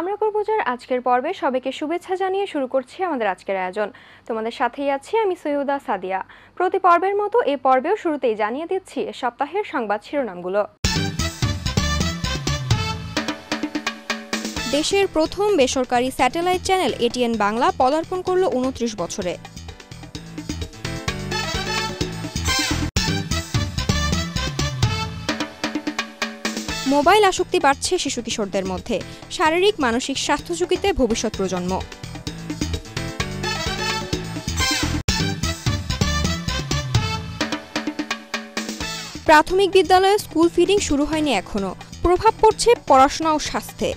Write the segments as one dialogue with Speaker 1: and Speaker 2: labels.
Speaker 1: আমরা করবুজার আজকের পর্বে সবাইকে শুভেচ্ছা জানিয়ে শুরু করছি আমাদের আজকের আয়োজন। তোমাদের সাথেই আছি আমি সৈয়দা সাদিয়া। প্রতি পর্বের মতো এই পর্বেও শুরুতেই জানিয়ে দিচ্ছি সপ্তাহের সংবাদ শিরোনামগুলো। দেশের প্রথম বেসরকারি স্যাটেলাইট চ্যানেল এটিএন বাংলা পদার্পণ করল ২৯ বছরে। মোবাইল আসক্তি বাড়ছে শিশু কিশোরদের মধ্যে, শারীরিক মানসিক স্বাস্থ্য ঝুঁকিতে ভবিষ্যৎ প্রজন্ম। প্রাথমিক বিদ্যালয়ে স্কুল ফিডিং শুরু হয়নি এখনো, প্রভাব পড়ছে পড়াশোনা ও স্বাস্থ্যে।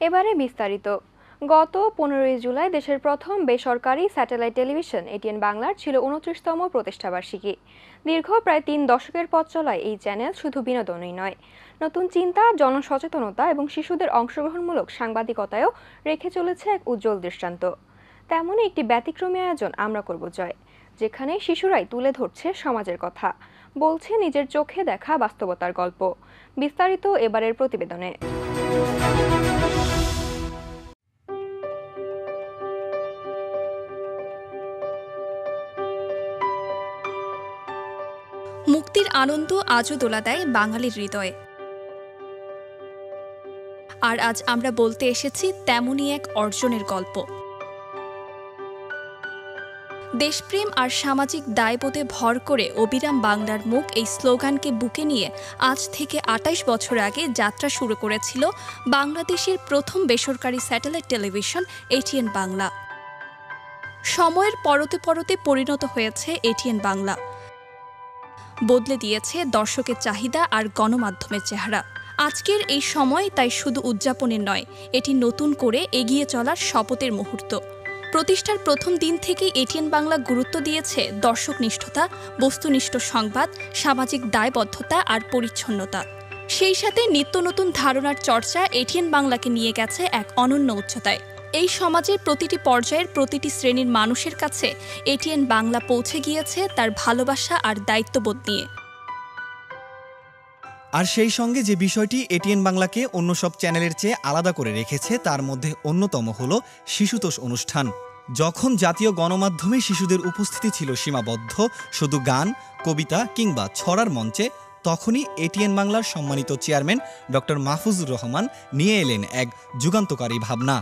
Speaker 1: এবারে বিস্তারিত। গত ১৫ জুলাই দেশের প্রথম বেসরকারি স্যাটেলাইট টেলিভিশন এটিএন বাংলার ছিল ২৯তম প্রতিষ্ঠাবার্ষিকী। দীর্ঘ প্রায় ৩ দশকের পথ চলায় এই চ্যানেল শুধু বিনোদনই নয়, নতুন চিন্তা, জনসচেতনতা এবং শিশুদের অংশগ্রহণমূলক সাংবাদিকতায়ও রেখে চলেছে এক উজ্জ্বল দৃষ্টান্ত। তেমনই একটি ব্যতিক্রমী আয়োজন আমরা করব জয়, যেখানে শিশুরাই তুলে ধরছে সমাজের কথা, বলছে নিজের চোখে দেখা বাস্তবতার গল্প। বিস্তারিত এবারের প্রতিবেদনে।
Speaker 2: মুক্তির আনন্দ আজও দোলা দেয় বাঙালির হৃদয়ে। আর আজ আমরা বলতে এসেছি তেমনই এক অর্জনের গল্প। দেশপ্রেম আর সামাজিক দায়বোধে ভর করে অবিরাম বাংলার মুখ এই স্লোগানকে বুকে নিয়ে আজ থেকে ২৮ বছর আগে যাত্রা শুরু করেছিল বাংলাদেশের প্রথম বেসরকারি স্যাটেলাইট টেলিভিশন এটিএন বাংলা। সময়ের পরতে পরতে পরিণত হয়েছে এটিএন বাংলা, বদলে দিয়েছে দর্শকের চাহিদা আর গণমাধ্যমের চেহারা। আজকের এই সময় তাই শুধু উদযাপনের নয়, এটি নতুন করে এগিয়ে চলার শপথের মুহূর্ত। প্রতিষ্ঠার প্রথম দিন থেকেই এটিএন বাংলা গুরুত্ব দিয়েছে দর্শকনিষ্ঠতা, বস্তুনিষ্ঠ সংবাদ, সামাজিক দায়বদ্ধতা আর পরিচ্ছন্নতা। সেই সাথে নিত্য নতুন ধারণার চর্চা এটিএন বাংলাকে নিয়ে গেছে এক অনন্য উচ্চতায়। এই সমাজের প্রতিটি পর্যায়ের প্রতিটি শ্রেণীর মানুষের কাছে এটিএন বাংলা পৌঁছে গিয়েছে তার ভালোবাসা আর দায়িত্ববোধ নিয়ে।
Speaker 3: আর সেই সঙ্গে যে বিষয়টি এটিএন বাংলাকে অন্য সব চ্যানেলের চেয়ে আলাদা করে রেখেছে তার মধ্যে অন্যতম হল শিশুতোষ অনুষ্ঠান। যখন জাতীয় গণমাধ্যমে শিশুদের উপস্থিতি ছিল সীমাবদ্ধ শুধু গান, কবিতা কিংবা ছড়ার মঞ্চে, তখনই এটিএন বাংলার সম্মানিত চেয়ারম্যান ডক্টর মাহফুজুর রহমান নিয়ে এলেন এক যুগান্তকারী ভাবনা।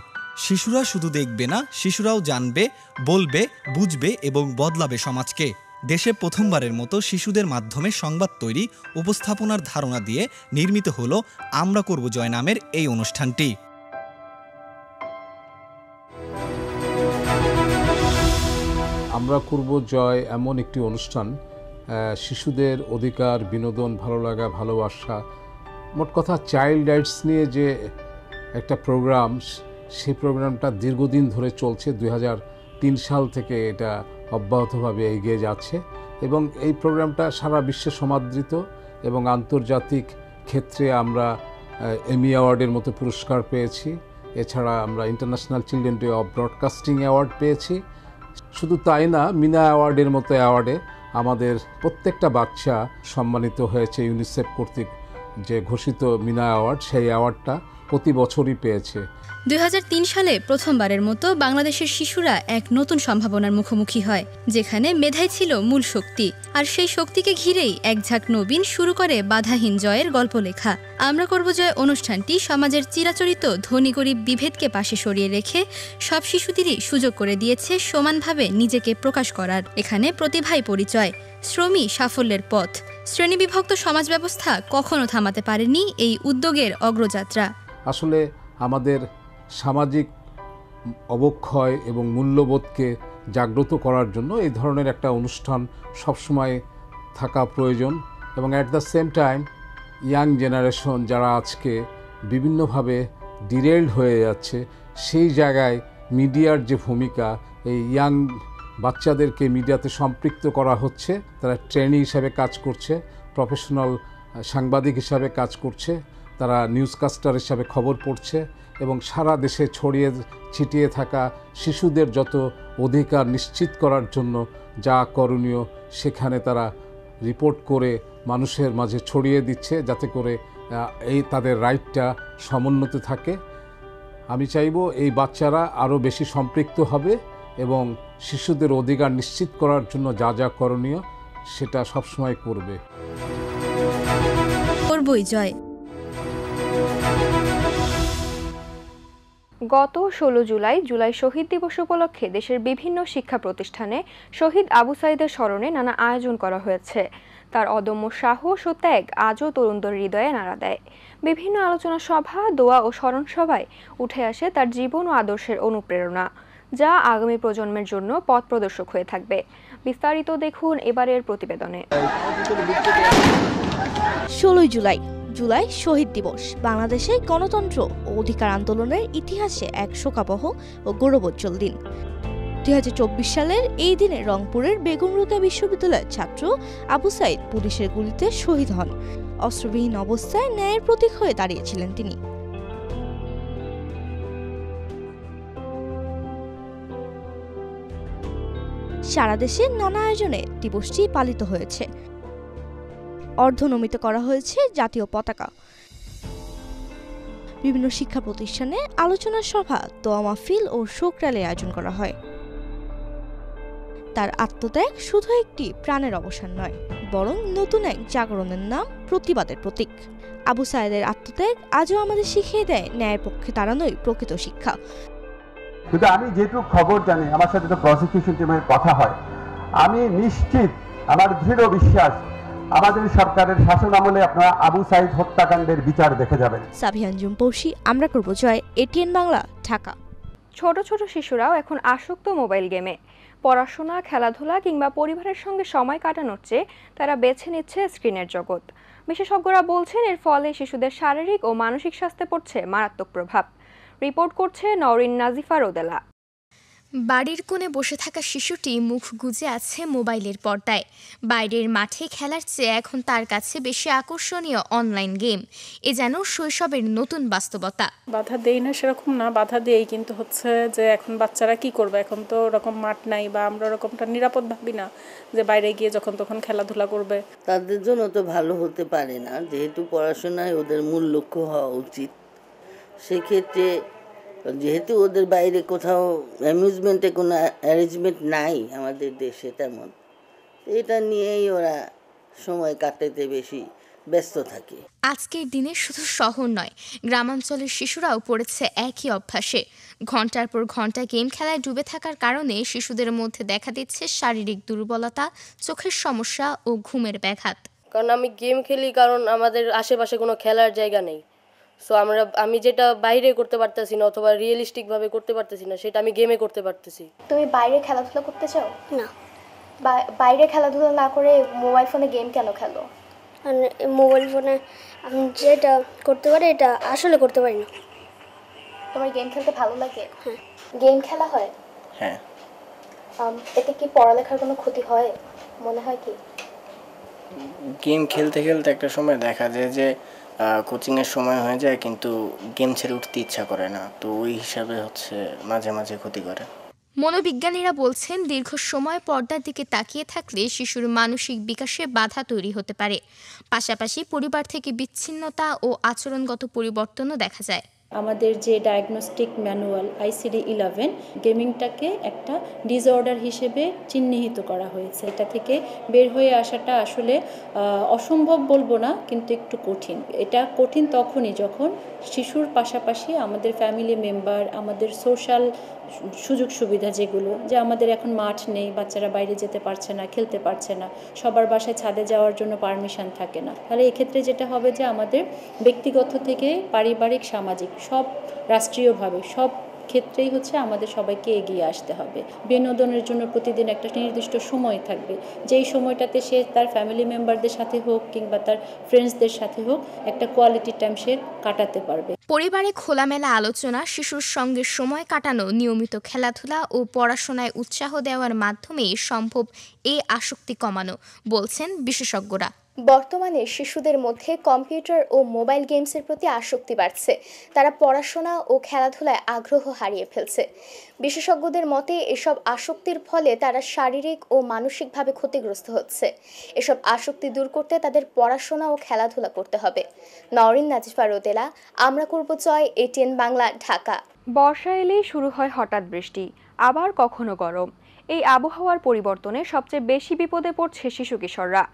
Speaker 3: শিশুরা শুধু দেখবে না, শিশুরাও জানবে, বলবে, বুঝবে এবং বদলাবে সমাজকে। দেশে প্রথমবারের মতো শিশুদের মাধ্যমে সংবাদ তৈরি, উপস্থাপনার ধারণা দিয়ে নির্মিত হল আমরা করব জয় নামের এই অনুষ্ঠানটি।
Speaker 4: আমরা করব জয় এমন একটি অনুষ্ঠান, শিশুদের অধিকার, বিনোদন, ভালো লাগা, ভালোবাসা, মোট কথা চাইল্ড রাইটস নিয়ে যে একটা প্রোগ্রাম, সেই প্রোগ্রামটা দীর্ঘদিন ধরে চলছে। ২০০৩ সাল থেকে এটা অব্যাহতভাবে এগিয়ে যাচ্ছে এবং এই প্রোগ্রামটা সারা বিশ্বে সমাদৃত এবং আন্তর্জাতিক ক্ষেত্রে আমরা এমি অ্যাওয়ার্ডের মতো পুরস্কার পেয়েছি। এছাড়া আমরা international children day of broadcasting award পেয়েছি। শুধু তাই না, মিনা অ্যাওয়ার্ডের মতো অ্যাওয়ার্ডে আমাদের প্রত্যেকটা বাচ্চা সম্মানিত হয়েছে। ইউনিসেফ কর্তৃক যে ঘোষিত মিনা অ্যাওয়ার্ড, সেই অ্যাওয়ার্ডটা প্রতি বছরই পেয়েছে।
Speaker 2: ২০০৩ সালে প্রথমবারের মতো বাংলাদেশের শিশুরা এক নতুন সম্ভাবনার মুখোমুখি হয়, যেখানে মেধাই ছিল মূল শক্তি। আর সেই শক্তিকে ঘিরেই এক ঝাঁক নবীন শুরু করে বাধাহীন জয়ের গল্প লেখা। আমরা করব জয় অনুষ্ঠানটি সমাজের চিরাচরিত ধনী গরিব বিভেদকে পাশে সরিয়ে রেখে সব শিশুদেরই সুযোগ করে দিয়েছে সমানভাবে নিজেকে প্রকাশ করার। এখানে প্রতিভাই পরিচয়, শ্রমই সাফল্যের পথ। শ্রেণীবিভক্ত সমাজ ব্যবস্থা কখনো থামাতে পারেনি এই উদ্যোগের অগ্রযাত্রা।
Speaker 4: আসলে আমাদের সামাজিক অবক্ষয় এবং মূল্যবোধকে জাগ্রত করার জন্য এই ধরনের একটা অনুষ্ঠান সবসময় থাকা প্রয়োজন এবং at the same time young generation যারা আজকে বিভিন্নভাবে ডিরেইলড হয়ে যাচ্ছে, সেই জায়গায় মিডিয়ার যে ভূমিকা, এই ইয়াং বাচ্চাদেরকে মিডিয়াতে সম্পৃক্ত করা হচ্ছে। তারা ট্রেনি হিসাবে কাজ করছে, প্রফেশনাল সাংবাদিক হিসাবে কাজ করছে, তারা নিউজকাস্টার হিসাবে খবর পড়ছে এবং সারা দেশে ছড়িয়ে ছিটিয়ে থাকা শিশুদের যত অধিকার নিশ্চিত করার জন্য যা করণীয় সেখানে তারা রিপোর্ট করে মানুষের মাঝে ছড়িয়ে দিচ্ছে, যাতে করে এই তাদের রাইটটা সমুন্নত থাকে। আমি চাইব এই বাচ্চারা আরও বেশি সম্পৃক্ত হবে এবং শিশুদের অধিকার নিশ্চিত করার জন্য যা যা করণীয় সেটা সবসময় করবে।
Speaker 2: করবই জয়।
Speaker 1: গত ১৬ জুলাই শহীদ দিবস উপলক্ষে দেশের বিভিন্ন শিক্ষা প্রতিষ্ঠানে শহীদ আবু সাঈদের স্মরণে নানা আয়োজন করা হয়েছে। তার অদম্য সাহস ও ত্যাগ আজও তরুণদের হৃদয়ে নাড়া দেয়। বিভিন্ন আলোচনা সভা, দোয়া ও স্মরণ সভায় উঠে আসে তার জীবন ও আদর্শের অনুপ্রেরণা, যা আগামী প্রজন্মের জন্য পথ প্রদর্শক হয়ে থাকবে। বিস্তারিত দেখুন এবারের প্রতিবেদনে।
Speaker 5: ১৬ জুলাই শহীদ দিবস বাংলাদেশের গণতন্ত্র ও অধিকার আন্দোলনের ইতিহাসে এক শোকাবহ ও গৌরবোজ্জ্বল দিন। ২০২৪ সালের এই দিনে রংপুরের বেগম রোকেয়া বিশ্ববিদ্যালয়ের ছাত্র আবু সাঈদ পুলিশের গুলিতে শহীদ হন। অস্ত্রবিহীন অবস্থায় ন্যায়ের প্রতীক হয়ে দাঁড়িয়েছিলেন তিনি। সারা দেশে নানা আয়োজনে দিবসটি পালিত হয়েছে। অর্ধনমিত করা হয়েছে জাতীয় পতাকা। বিভিন্ন শিক্ষা প্রতিষ্ঠানে আলোচনা সভা, দোয়া মাহফিল ও শোক র্যালির আয়োজন করা হয়। তার আত্মত্যাগ শুধু একটি প্রাণের অবসান নয়, বরং নতুন এক জাগরণের নাম, প্রতিবাদের প্রতীক। আবু সাঈদের আত্মত্যাগ আজও আমাদের শিখিয়ে দেয় ন্যায়ের পক্ষে দাঁড়ানোই প্রকৃত শিক্ষা।
Speaker 6: কিন্তু আমি যেটুকু খবর জানি, আমার সাথে তো প্রসিকিউশন টিমের কথা হয়, আমি নিশ্চিত, আমার দৃঢ় বিশ্বাস আমাদের সরকারের শাসন আমলে আপনারা আবু সাঈদ হত্যাকাণ্ডের বিচার দেখে যাবেন।
Speaker 5: সাবিহান জুমপৌশি, আমরা করব জয়, এটিএন বাংলা, ঢাকা।
Speaker 1: ছোট ছোট শিশুরাও এখন আসক্ত মোবাইল গেমে। পড়াশোনা, খেলাধুলা কিংবা পরিবারের সঙ্গে সময় কাটানোর চেয়ে তারা বেছে নিচ্ছে স্ক্রিনের জগৎ। বিশেষজ্ঞরা বলছেন এর ফলে শিশুদের শারীরিক ও মানসিক স্বাস্থ্যে পড়ছে মারাত্মক প্রভাব। রিপোর্ট করছে নওরিন নাজিফা রোদেলা।
Speaker 2: বাড়ির কোণে বসে থাকা শিশুটি মুখ গুজে আছে মোবাইলের পর্দায়। বাইরের মাঠে খেলার চেয়ে এখন তার কাছে বেশি আকর্ষণীয় অনলাইন গেম। এ যেন শৈশবের নতুন বাস্তবতা।
Speaker 7: বাধা দেই না সেরকম না, বাধা দেই, কিন্তু হচ্ছে যে এখন বাচ্চারা কি করবে, এখন তো ওরকম মাঠ নাই বা আমরা ওরকমটা নিরাপদ ভাবি না যে বাইরে গিয়ে যখন তখন খেলাধুলা করবে।
Speaker 8: তাদের জন্য তো ভালো হতে পারে না, যেহেতু পড়াশোনায় ওদের মূল লক্ষ্য হওয়া উচিত। সেক্ষেত্রে যেহেতু ওদের বাইরে কোথাও অ্যামিউজমেন্টে কোনো অ্যারেঞ্জমেন্ট নাই আমাদের দেশে তেমন, এটা নিয়েই ওরা সময় কাটাতে বেশি ব্যস্ত থাকে।
Speaker 2: আজকের দিনে শুধু শহর নয়, গ্রামাঞ্চলের শিশুরাও পড়েছে একই অভ্যাসে। ঘন্টার পর ঘন্টা গেম খেলায় ডুবে থাকার কারণে শিশুদের মধ্যে দেখা দিচ্ছে শারীরিক দুর্বলতা, চোখের সমস্যা ও ঘুমের ব্যাঘাত।
Speaker 9: কারণ আমি গেম খেলি, কারণ আমাদের আশেপাশে কোনো খেলার জায়গা নেই। সো আমি যেটা বাইরে করতে পারতেছি না অথবা রিয়েলিস্টিক ভাবে করতে পারতেছি না, সেটা আমি গেমে করতে পারতেছি।
Speaker 10: তুমি বাইরে খেলাধুলা করতে চাও না? বাইরে খেলাধুলা না করে মোবাইল ফোনে গেম কেন খেলো?
Speaker 11: মোবাইল ফোনে আমি যেটা করতে পারি এটা আসলে করতে পারি না।
Speaker 10: তোমার গেম খেলতে ভালো লাগে? হ্যাঁ। গেম খেলা হয়?
Speaker 12: হ্যাঁ।
Speaker 10: এতে কি পড়ালেখার কোনো ক্ষতি হয় মনে হয় কি?
Speaker 12: গেম খেলতে খেলতে একটা সময় দেখা যায় যে কোচিংয়ের সময় হয়ে যায়, কিন্তু গেম ছেড়ে উঠতে ইচ্ছা করে না, তো ওই হিসাবে হচ্ছে মাঝে মাঝে ক্ষতি করে।
Speaker 2: মনোবিজ্ঞানীরা বলছেন দীর্ঘ সময় পর্দার দিকে তাকিয়ে থাকলে শিশুর মানসিক বিকাশে বাধা তৈরি হতে পারে। পাশাপাশি পরিবার থেকে বিচ্ছিন্নতা ও আচরণগত পরিবর্তনও দেখা যায়।
Speaker 7: আমাদের যে ডায়াগনস্টিক ম্যানুয়াল ICD-11 গেমিংটাকে একটা ডিসঅর্ডার হিসেবে চিহ্নিত করা হয়েছে। এটা থেকে বের হয়ে আসাটা আসলে অসম্ভব বলবো না, কিন্তু একটু কঠিন। এটা কঠিন তখনই যখন শিশুর পাশাপাশি আমাদের ফ্যামিলি মেম্বার, আমাদের সোশ্যাল সুযোগ সুবিধা যেগুলো, যে আমাদের এখন মাঠ নেই, বাচ্চারা বাইরে যেতে পারছে না, খেলতে পারছে না, সবার বাসায় ছাদে যাওয়ার জন্য পারমিশন থাকে না। তাহলে এক্ষেত্রে যেটা হবে যে আমাদের ব্যক্তিগত থেকে পারিবারিক, সামাজিক, সব রাষ্ট্রীয়ভাবে সব ক্ষেত্রেই হচ্ছে আমাদের সবাইকে এগিয়ে আসতে হবে। বিনোদনের জন্য প্রতিদিন একটা নির্দিষ্ট সময় থাকবে, যেই সময়টাতে সে তার ফ্যামিলি মেম্বারদের সাথে হোক কিংবা তার ফ্রেন্ডসদের সাথে হোক একটা কোয়ালিটি টাইম সে কাটাতে পারবে।
Speaker 2: পরিবারে খোলামেলা আলোচনা, শিশুর সঙ্গে সময় কাটানো, নিয়মিত খেলাধুলা ও পড়াশোনায় উৎসাহ দেওয়ার মাধ্যমেই সম্ভব এই আসক্তি কমানো, বলছেন বিশেষজ্ঞরা।
Speaker 10: বর্তমানে শিশুদের মধ্যে কম্পিউটার ও মোবাইল গেমসের প্রতি আসক্তি বাড়ছে। তারা পড়াশোনা ও খেলাধুলায় আগ্রহ হারিয়ে ফেলছে। বিশেষজ্ঞদের মতে এসব আসক্তির ফলে তারা শারীরিক ও মানসিকভাবে ক্ষতিগ্রস্ত হচ্ছে। এসব আসক্তি দূর করতে তাদের পড়াশোনা ও খেলাধুলা করতে হবে। নওরিন নাজিফা রোদেলা, আমরা করব জয়, ATN বাংলা, ঢাকা।
Speaker 1: বর্ষা এলেই শুরু হয় হঠাৎ বৃষ্টি, আবার কখনো গরম। এই আবহাওয়ার পরিবর্তনে সবচেয়ে বেশি বিপদে পড়ছে শিশু কিশোররা।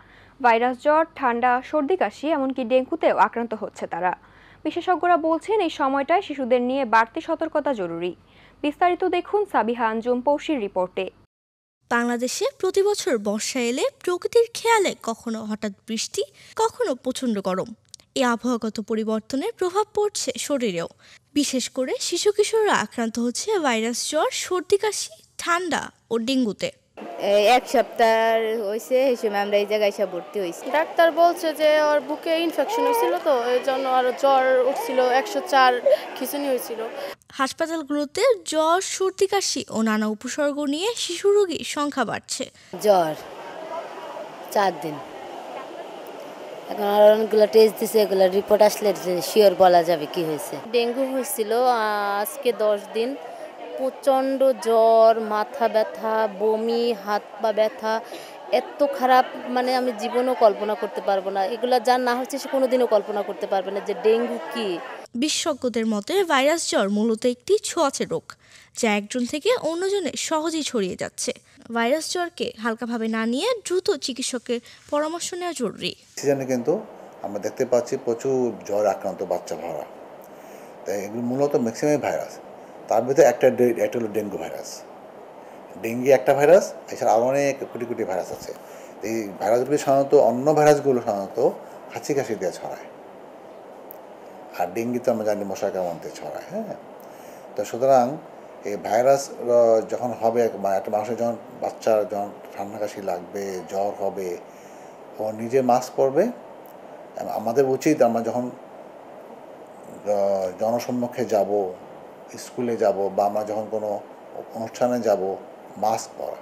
Speaker 1: ভাইরাস, জ্বর, ঠান্ডা, সর্দি, কাশি এমনকি ডেঙ্গুতেও আক্রান্ত হচ্ছে তারা। বিশেষজ্ঞরা বলছেন এই সময়টায় শিশুদের নিয়ে বাড়তি সতর্কতা জরুরি। বিস্তারিত দেখুন সাবিহা আঞ্জুম পৌশির রিপোর্টে।
Speaker 5: বাংলাদেশে প্রতি বছর বর্ষা এলে প্রকৃতির খেয়ালে কখনো হঠাৎ বৃষ্টি, কখনো প্রচণ্ড গরম। এই আবহাওয়াগত পরিবর্তনের প্রভাব পড়ছে শরীরেও। বিশেষ করে শিশু কিশোররা আক্রান্ত হচ্ছে ভাইরাস, জ্বর, সর্দি, কাশি, ঠান্ডা ও ডেঙ্গুতে।
Speaker 13: এক সপ্তাহ হয়েছে এই সময় আমরা এই জায়গায় এসে ভর্তি হয়েছি।
Speaker 9: ডাক্তার বলছে যে ওর বুকে ইনফেকশন হয়েছিল, তো এই জন্য আরো জ্বর উঠছিল, 104 খিঁচুনি হয়েছিল।
Speaker 5: হাসপাতালগুলোতে জ্বর, সর্দি, কাশি ও নানা উপসর্গ নিয়ে শিশু রোগীর সংখ্যা বাড়ছে।
Speaker 13: জ্বর 4 দিন, এখন আর অনেকগুলো টেস্ট দিছে, এগুলো রিপোর্ট আসলে শিওর বলা যাবে কি হয়েছে। ডেঙ্গু হয়েছিল আজকে 10 দিন। প্রচণ্ড জ্বর, মাথা ব্যথা, বমি, হাত পা ব্যথা, এত খারাপ মানে আমি জীবনেও কল্পনা করতে পারবো না। এগুলো যার না হচ্ছে সে কোনোদিনও কল্পনা করতে পারবে না যে ডেঙ্গু কি।
Speaker 5: বিশেষজ্ঞদের মতে ভাইরাস জ্বর মূলত একটি ছোঁয়াচে রোগ, যা একজন থেকে অন্যজনে সহজেই ছড়িয়ে যাচ্ছে। ভাইরাস জ্বরকে হালকাভাবে না নিয়ে দ্রুত চিকিৎসকের পরামর্শ নেওয়া জরুরি।
Speaker 14: সিজনে কিন্তু আমরা দেখতে পাচ্ছি প্রচুর জ্বর আক্রান্ত বাচ্চা ভরা। তাই এগুলো মূলত ম্যাক্সিমাম ভাইরাস, তার ভিতরে একটা হলো ডেঙ্গু ভাইরাস। ডেঙ্গি একটা ভাইরাস, এছাড়া আরও অনেক কোটি কোটি ভাইরাস আছে। এই ভাইরাসগুলি সাধারণত অন্য ভাইরাসগুলো সাধারণত হাঁচি কাশি দিয়ে ছড়ায়, আর ডেঙ্গি তো আমরা জানি মশার কামড়ে ছড়ায়। হ্যাঁ, তো সুতরাং এই ভাইরাস যখন হবে, মানে একটা মানুষের যখন বাচ্চার যখন ঠান্ডা কাশি লাগবে, জ্বর হবে, ও নিজে মাস্ক পরবে। আমাদের উচিত আমরা যখন জনসম্মুখে যাব, স্কুলে যাব বা আমরা যখন কোনো অনুষ্ঠানে যাব, মাস্ক পরা,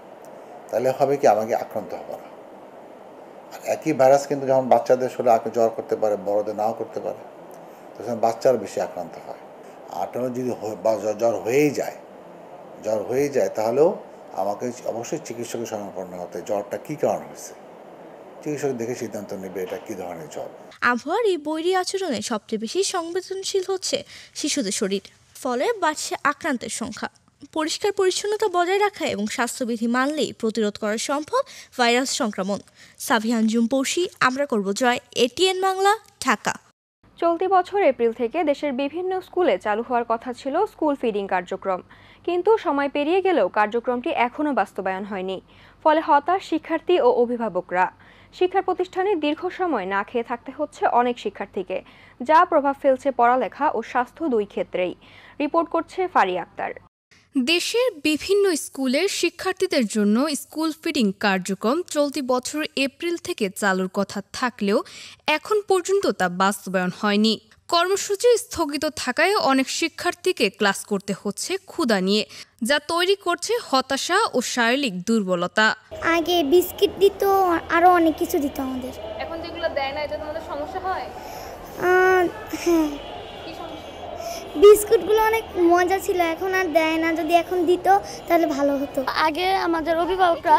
Speaker 14: তাহলে হবে কি আমাকে আক্রান্ত হবে না। আর একই ভাইরাস কিন্তু যখন বাচ্চাদের শরীরে জ্বর করতে পারে, বড়দের নাও করতে পারে, তখন বাচ্চার বেশি আক্রান্ত হয়। আর যদি জ্বর হয়েই যায় তাহলেও আমাকে অবশ্যই চিকিৎসকের শরণাপন্ন হতে, জ্বরটা কী কারণ হয়েছে, চিকিৎসক দেখে সিদ্ধান্ত নেবে এটা কী ধরনের জ্বর।
Speaker 5: আবহাওয়ার এই বৈরী আচরণে সবচেয়ে বেশি সংবেদনশীল হচ্ছে শিশুদের শরীর, ফলে বাড়ছে আক্রান্তের সংখ্যা। পরিষ্কার পরিচ্ছন্নতা বজায় রাখা এবং স্বাস্থ্যবিধি মানলেই প্রতিরোধ করা সম্ভব ভাইরাস সংক্রমণ। সাবিহা আঞ্জুম পৌশি, আমরা করব জয়, ATN বাংলা, ঢাকা।
Speaker 1: চলতি বছর এপ্রিল থেকে দেশের বিভিন্ন স্কুলে চালু হওয়ার কথা ছিল স্কুল ফিডিং কার্যক্রম, কিন্তু সময় পেরিয়ে গেলেও কার্যক্রমটি এখনও বাস্তবায়ন হয়নি। ফলে হতাশ শিক্ষার্থী ও অভিভাবকরা। শিক্ষা প্রতিষ্ঠানে দীর্ঘ সময় না খেয়ে থাকতে হচ্ছে অনেক শিক্ষার্থীকে, যা প্রভাব ফেলছে পড়ালেখা ও স্বাস্থ্য দুই ক্ষেত্রেই। রিপোর্ট করছে ফারি আক্তার।
Speaker 15: দেশের বিভিন্ন স্কুলের শিক্ষার্থীদের জন্য স্কুল ফিডিং কার্যক্রম চলতি বছর এপ্রিল থেকে চালুর কথা থাকলেও এখন পর্যন্ত তা বাস্তবায়ন হয়নি। কর্মসূচি স্থগিত থাকায় অনেক শিক্ষার্থীকে ক্লাস করতে হচ্ছে ক্ষুধা নিয়ে, যা তৈরি করছে হতাশা ও শারীরিক দুর্বলতা।
Speaker 11: আগে বিস্কিট দিত, আরো অনেক কিছু দিত আমাদের।
Speaker 15: এখন যেগুলো দেয় না, এটা তোমাদের সমস্যা হয়?
Speaker 11: হ্যাঁ, বিস্কুটগুলো অনেক মজা ছিল, এখন আর দেয় না। যদি এখন দিত তাহলে ভালো হতো।
Speaker 16: আগে আমাদের অভিভাবকরা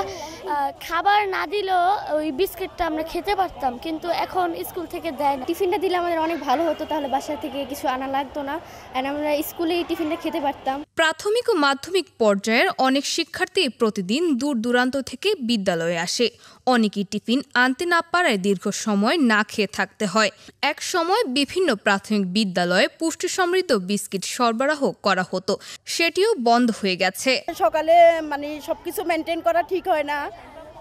Speaker 16: খাবার না দিলেও ওই বিস্কিটটা আমরা খেতে পারতাম, কিন্তু এখন স্কুল থেকে দেয় না।
Speaker 10: টিফিনটা দিলে আমাদের অনেক ভালো হতো, তাহলে বাসা থেকে কিছু আনা লাগতো না, আর আমরা স্কুলেই টিফিনটা খেতে পারতাম।
Speaker 15: প্রাথমিক ও মাধ্যমিক পর্যায়ের অনেক শিক্ষার্থী প্রতিদিন দূর দূরান্ত থেকে বিদ্যালয়ে আসে। অনেকেই টিফিন আনতে না পারায় দীর্ঘ সময় না খেয়ে থাকতে হয়। এক সময় বিভিন্ন প্রাথমিক বিদ্যালয়ে পুষ্টি সমৃদ্ধ বিস্কিট সরবরাহ করা হতো, সেটিও বন্ধ হয়ে গেছে।
Speaker 17: সকালে মানে সবকিছু মেনটেন করা ঠিক হয় না,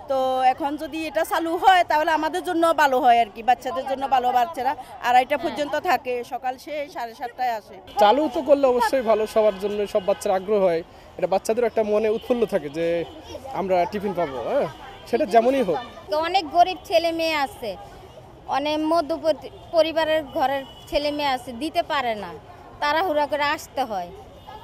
Speaker 17: তো এখন যদি এটা চালু হয় তাহলে আমাদের জন্য ভালো হয় আর কি, বাচ্চাদের জন্য ভালো। বাচ্চারা 2:30টা পর্যন্ত থাকে, সকাল সে 7:30টায় আসে।
Speaker 18: চালু তো করলে অবশ্যই ভালো, সবার জন্য, সব বাচ্চার আগ্রহ হয়, এটা বাচ্চাদের একটা মনে উৎফুল্ল থাকে যে আমরা টিফিন পাবো। হ্যাঁ, সেটা যেমনই হোক।
Speaker 19: অনেক গরিব ছেলে মেয়ে আছে, অনেক মধ্য পরিবারের ঘরের ছেলে মেয়ে আছে, দিতে পারে না, তাড়াহুড়া করে আসতে হয়,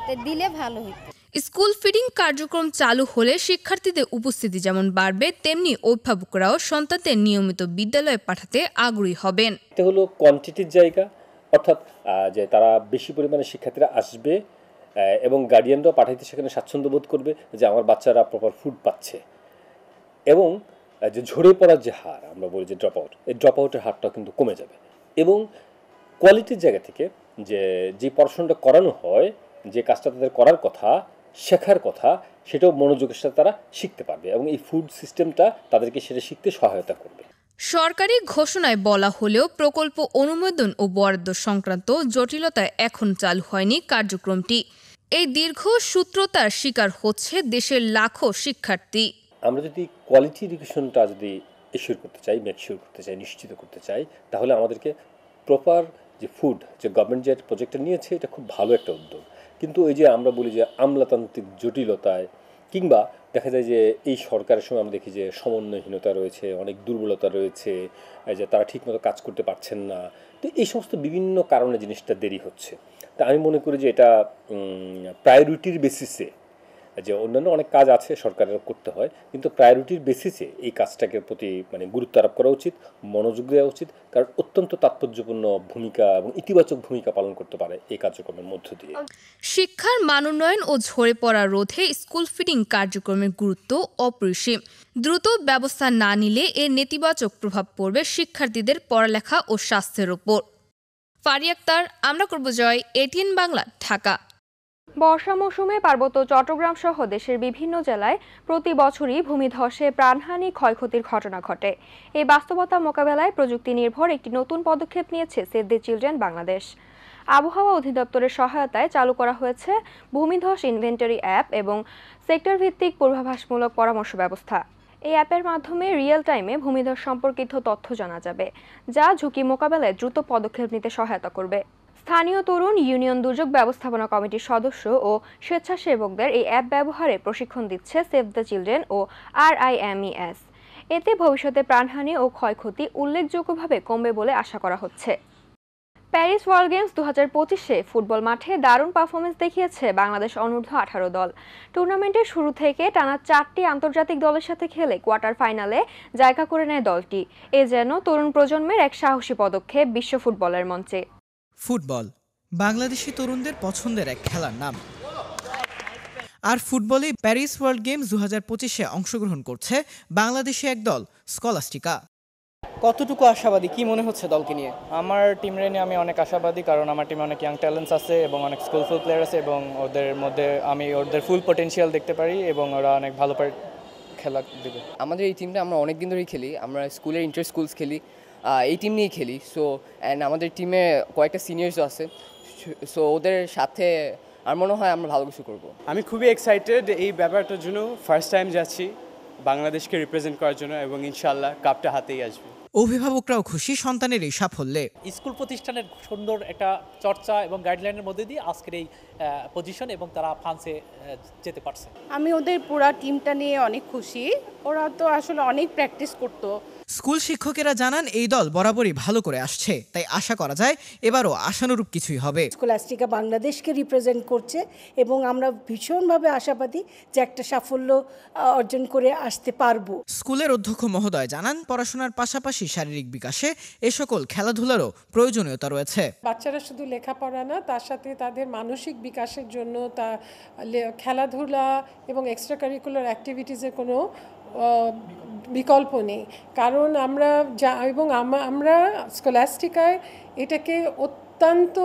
Speaker 19: তো দিলে ভালো হতো।
Speaker 15: স্কুল ফিডিং কার্যক্রম চালু হলে শিক্ষার্থীদের উপস্থিতি যেমন বাড়বে, তেমনি অভিভাবকরাও সন্তানদের নিয়মিত বিদ্যালয়ে পাঠাতে আগ্রহী হবেন।
Speaker 20: এটা হলো কোয়ান্টিটির জায়গা, অর্থাৎ যে তারা বেশি পরিমাণে শিক্ষার্থীরা আসবে এবং গার্ডিয়ানরাও পাঠাইতে সেখানে স্বাচ্ছন্দ্য বোধ করবে যে আমার বাচ্চারা প্রপার ফুড পাচ্ছে। এবং যে ঝরে পড়ার যে হার আমরা বলি যে ড্রপ আউট, এই ড্রপ আউটের হারটাও কিন্তু কমে যাবে। এবং কোয়ালিটির জায়গা থেকে যে পড়াশোনাটা করানো হয়, যে কাজটা তাদের করার কথা, শেখার কথা, সেটাও মনোযোগের সাথে তারা শিখতে পারবে এবং এই ফুড সিস্টেমটা তাদেরকে সেটা শিখতে সহায়তা করবে।
Speaker 15: সরকারি ঘোষণায় বলা হলেও প্রকল্প অনুমোদন ও বরাদ্দ সংক্রান্ত জটিলতায় এখন চালু হয়নি কার্যক্রমটি। এই দীর্ঘ সূত্রতার শিকার হচ্ছে দেশের লাখো শিক্ষার্থী।
Speaker 20: আমরা যদি কোয়ালিটি এডুকেশনটা যদি এশিওর করতে চাই, মেকশিওর করতে চাই, নিশ্চিত করতে চাই, তাহলে আমাদেরকে প্রপার যে ফুড, যে গভর্নমেন্ট যে প্রজেক্টটা নিয়েছে, এটা খুব ভালো একটা উদ্যোগ। কিন্তু এই যে আমরা বলি যে আমলাতান্ত্রিক জটিলতায়, কিংবা দেখা যায় যে এই সরকারের সময় আমরা দেখি যে সমন্বয়হীনতা রয়েছে, অনেক দুর্বলতা রয়েছে, যে তারা ঠিকমতো কাজ করতে পারছেন না। তো এই সমস্ত বিভিন্ন কারণে জিনিসটা দেরি হচ্ছে। তা আমি মনে করি যে এটা প্রায়োরিটির বেসিসে, যে অন্যান্য অনেক কাজ আছে সরকারের করতে হয়, কিন্তু প্রায়োরিটির বেসিসে এই কাজটাকে প্রতি গুরুত্ব আরোপ করা উচিত, মনোযোগ দেওয়া উচিত, কারণ অত্যন্ত তাৎপর্যপূর্ণ ভূমিকা এবং ইতিবাচক ভূমিকা পালন করতে পারে এই কার্যক্রমের মধ্য দিয়ে।
Speaker 15: শিক্ষার মানোন্নয়ন ও ঝরে পড়া রোধে স্কুল ফিডিং কার্যক্রমের গুরুত্ব অপরিসীম। দ্রুত ব্যবস্থা না নিলে এর নেতিবাচক প্রভাব পড়বে শিক্ষার্থীদের পড়ালেখা ও স্বাস্থ্যের ওপর। ফারিয়া আক্তার, আমরা করব জয়, এটিএন বাংলা, ঢাকা।
Speaker 1: বর্ষা মৌসুমে পার্বত্য চট্টগ্রাম সহ দেশের বিভিন্ন জেলায় প্রতি বছরই ভূমিধসে প্রাণহানি, ক্ষয়ক্ষতির ঘটনা ঘটে। এই বাস্তবতা মোকাবেলায় প্রযুক্তি নির্ভর একটি নতুন পদক্ষেপ নিয়েছে সেভ দ্য চিলড্রেন বাংলাদেশ। আবহাওয়া অধিদপ্তরের সহায়তায় চালু করা হয়েছে ভূমিধস ইনভেন্টরি অ্যাপ এবং সেক্টর ভিত্তিক পূর্বাভাসমূলক পরামর্শ ব্যবস্থা। এই অ্যাপের মাধ্যমে রিয়েল টাইমে ভূমিধস সম্পর্কিত তথ্য জানা যাবে, যা ঝুঁকি মোকাবেলায় দ্রুত পদক্ষেপ নিতে সহায়তা করবে। স্থানীয় তরুণ ইউনিয়ন দুর্যোগ ব্যবস্থাপনা কমিটির সদস্য ও স্বেচ্ছাসেবকদের এই অ্যাপ ব্যবহারে প্রশিক্ষণ দিচ্ছে সেভ দ্য চিলড্রেন ও RIMES। এতে ভবিষ্যতে প্রাণহানি ও ক্ষয়ক্ষতি উল্লেখযোগ্যভাবে কমবে বলে আশা করা হচ্ছে। প্যারিস ওয়ার্ল্ড গেমস 2025-এ ফুটবল মাঠে দারুণ পারফরমেন্স দেখিয়েছে বাংলাদেশ অনূর্ধ্ব 18 দল। টুর্নামেন্টের শুরু থেকে টানা 4টি আন্তর্জাতিক দলের সাথে খেলে কোয়ার্টার ফাইনালে জায়গা করে নেয় দলটি। এ যেন তরুণ প্রজন্মের এক সাহসী পদক্ষেপ বিশ্ব ফুটবলের মঞ্চে।
Speaker 3: ফুটবল বাংলাদেশি তরুণদের পছন্দের এক খেলার নাম। আর ফুটবলে প্যারিস ওয়ার্ল্ড গেমস 2025-এ অংশগ্রহণ করছে বাংলাদেশি এক দল, স্কলাস্টিকা।
Speaker 21: কতটুকু আশাবাদী, কি মনে হচ্ছে দলকে নিয়ে?
Speaker 22: আমার টিমরে নিয়ে আমি অনেক আশাবাদী, কারণ আমার টিমে অনেক ইয়াং ট্যালেন্টস আছে এবং অনেক স্কিলফুল প্লেয়ার আছে এবং ওদের মধ্যে আমি ওদের ফুল পটেনশিয়াল দেখতে পারি এবং ওরা অনেক ভালো খেলা দেবে।
Speaker 23: আমাদের এই টিমটা আমরা অনেক দিন ধরেই খেলি, আমরা স্কুলের ইন্টার স্কুলস খেলি, এই টিম নিয়েই খেলি। সো অ্যান্ড আমাদের টিমে কয়েকটা সিনিয়র্সও আছে, সো ওদের সাথে আর মনে হয় আমরা ভালো কিছু করবো।
Speaker 24: আমি খুবই এক্সাইটেড এই ব্যাপারটার জন্য। ফার্স্ট টাইম যাচ্ছি বাংলাদেশকে রিপ্রেজেন্ট করার জন্য এবং ইনশাআল্লাহ কাপটা হাতেই আসবে।
Speaker 3: অভিভাবকরাও খুশি সন্তানের এই সাফল্যে।
Speaker 25: স্কুল প্রতিষ্ঠানের সুন্দর একটা চর্চা এবং গাইডলাইনের মধ্যে দিয়ে আজকের এই পজিশন এবং তারা ফ্রান্সে যেতে পারছে।
Speaker 26: আমি ওদের পুরো টিমটা নিয়ে অনেক খুশি। ওরা তো আসলে অনেক প্র্যাকটিস করতো।
Speaker 3: স্কুল শিক্ষকেরা জানান এই দল বরাবরই ভালো করে আসছে, তাই আশা করা যায় এবারও আশানুরূপ কিছুই হবে।
Speaker 27: স্কলাস্টিকা বাংলাদেশকে রিপ্রেজেন্ট করছে এবং আমরা ভীষণভাবে আশাবাদী যে একটা সাফল্য অর্জন করে আসতে পারবো।
Speaker 3: স্কুলের অধ্যক্ষ মহোদয় জানান পড়াশোনার পাশাপাশি শারীরিক বিকাশে এ সকল খেলাধুলারও প্রয়োজনীয়তা রয়েছে।
Speaker 28: বাচ্চারা শুধু লেখাপড়া না, তার সাথে তাদের মানসিক বিকাশের জন্য তা খেলাধুলা এবং এক্সট্রা কারিকুলার অ্যাক্টিভিটিসের কোনো বিকল্প নেই। কারণ আমরা আমরা স্কলাস্টিকায় এটাকে অত্যন্ত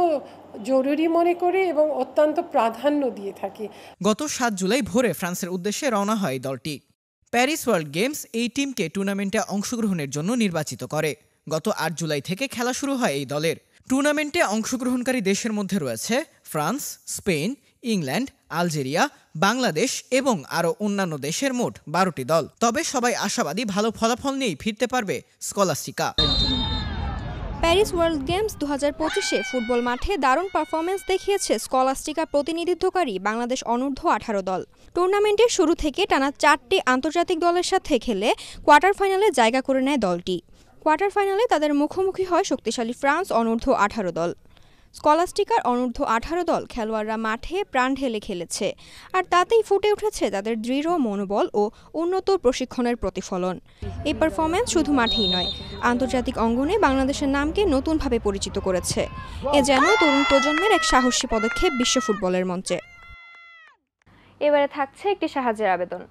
Speaker 28: জরুরি মনে করি এবং অত্যন্ত প্রাধান্য দিয়ে থাকি।
Speaker 3: গত 7 জুলাই ভোরে ফ্রান্সের উদ্দেশ্যে রওনা হয় দলটি। প্যারিস ওয়ার্ল্ড গেমস এই টিমকে টুর্নামেন্টে অংশগ্রহণের জন্য নির্বাচিত করে। গত 8 জুলাই থেকে খেলা শুরু হয় এই দলের। টুর্নামেন্টে অংশগ্রহণকারী দেশের মধ্যে রয়েছে France, Spain, England, Algeria, Bangladesh এবং আরও অন্যান্য দেশের মোট 12টি দল। তবে সবাই আশাবাদী ভালো ফলাফল নিয়েই ফিরতে পারবে স্কলাস্টিকা।
Speaker 1: প্যারিস ওয়ার্ল্ড গেমস 2025-এ ফুটবল মাঠে দারুণ পারফরমেন্স দেখিয়েছে স্কলাস্টিকা প্রতিনিধিত্বকারী বাংলাদেশ অনূর্ধ্ব 18 দল। টুর্নামেন্টের শুরু থেকে টানা 4টি আন্তর্জাতিক দলের সাথে খেলে কোয়ার্টার ফাইনালে জায়গা করে নেয় দলটি। কোয়ার্টার ফাইনালে তাদের মুখোমুখি হয় শক্তিশালী ফ্রান্স অনূর্ধ্ব 18 দল। স্কলাস্টিকার অনূর্ধ্ব 18 দল খেলোয়াড়রা মাঠে প্রাণ ঢেলে খেলেছে, আর তাতেই ফুটে উঠেছে তাদের দৃঢ় মনোবল ও উন্নত প্রশিক্ষণের প্রতিফলন। এই পারফরম্যান্স শুধু মাঠেই নয়, আন্তর্জাতিক অঙ্গনে বাংলাদেশের নামকে নতুনভাবে পরিচিত করেছে। এ যেন তরুণ প্রজন্মের এক সাহসী পদক্ষেপ বিশ্ব ফুটবলের মঞ্চে। এবারে থাকছে একটি সাহায্যের আবেদন।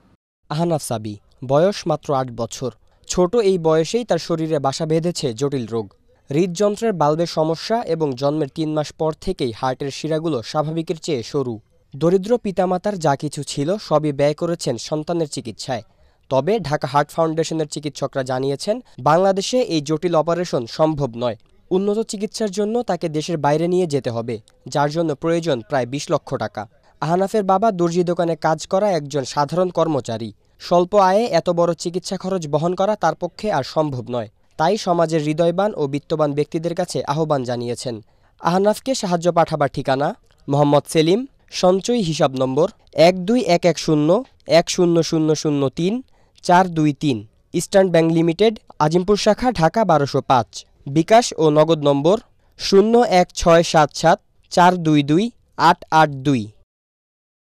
Speaker 2: আহনাফ সাবি, বয়স মাত্র 8 বছর। ছোট এই বয়সেই তার শরীরে বাসা বেঁধেছে জটিল রোগ, হৃদযন্ত্রের বাল্বের সমস্যা এবং জন্মের 3 মাস পর থেকেই হার্টের শিরাগুলো স্বাভাবিকের চেয়ে সরু। দরিদ্র পিতামাতার যা কিছু ছিল সবই ব্যয় করেছেন সন্তানের চিকিৎসায়। তবে ঢাকা হার্ট ফাউন্ডেশনের চিকিৎসকরা জানিয়েছেন, বাংলাদেশে এই জটিল অপারেশন সম্ভব নয়। উন্নত চিকিৎসার জন্য তাকে দেশের বাইরে নিয়ে যেতে হবে, যার জন্য প্রয়োজন প্রায় 20 লক্ষ টাকা। আহনাফের বাবা দর্জি দোকানে কাজ করা একজন সাধারণ কর্মচারী। স্বল্প আয়ে এত বড় চিকিৎসা খরচ বহন করা তার পক্ষে আর সম্ভব নয়। তাই সমাজের হৃদয়বান ও বিত্তবান ব্যক্তিদের কাছে আহ্বান জানিয়েছেন। আহনাফকে সাহায্য পাঠাবার ঠিকানা: মোহাম্মদ সেলিম, সঞ্চয়ী হিসাব নম্বর 1211010003 423, ইস্টার্ন ব্যাংক লিমিটেড, আজিমপুর শাখা, ঢাকা 1205। বিকাশ ও নগদ নম্বর 01677 422 882।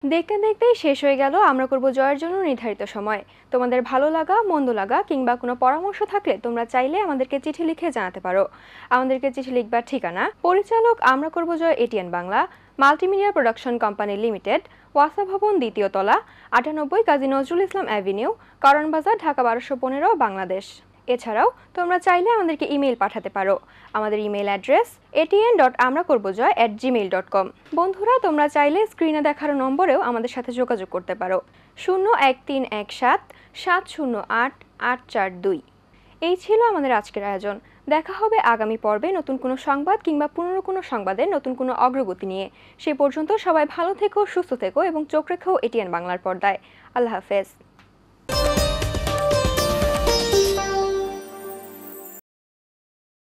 Speaker 1: দেখতে দেখতেই শেষ হয়ে গেল আমরা করব জয়ের জন্য নির্ধারিত সময়। তোমাদের ভালো লাগা, মন্দ লাগা কিংবা কোনো পরামর্শ থাকলে তোমরা চাইলে আমাদেরকে চিঠি লিখে জানাতে পারো। আমাদেরকে চিঠি লিখবার ঠিকানা: পরিচালক আমরা করব জয়, ATN Bangla, multimedia production company limited, ওয়াসা ভবন, 2য় তলা, 98 কাজী নজরুল ইসলাম অ্যাভিনিউ, কারণ বাজার, ঢাকা 1215, বাংলাদেশ। এছাড়াও তোমরা চাইলে আমাদেরকে ইমেল পাঠাতে পারো। আমাদের ইমেল অ্যাড্রেস atn.amrakorbojoy@gmail.com। বন্ধুরা, তোমরা চাইলে স্ক্রিনে দেখানো নম্বরেও আমাদের সাথে যোগাযোগ করতে পারো: 01317 708 842। এই ছিল আমাদের আজকের আয়োজন। দেখা হবে আগামী পর্বে নতুন কোনো সংবাদ কিংবা পুরনো কোনো সংবাদের নতুন কোনো অগ্রগতি নিয়ে। সে পর্যন্ত সবাই ভালো থেকো, সুস্থ থেকো এবং চোখ রেখো এটিএন বাংলার পর্দায়। আল্লাহ হাফেজ।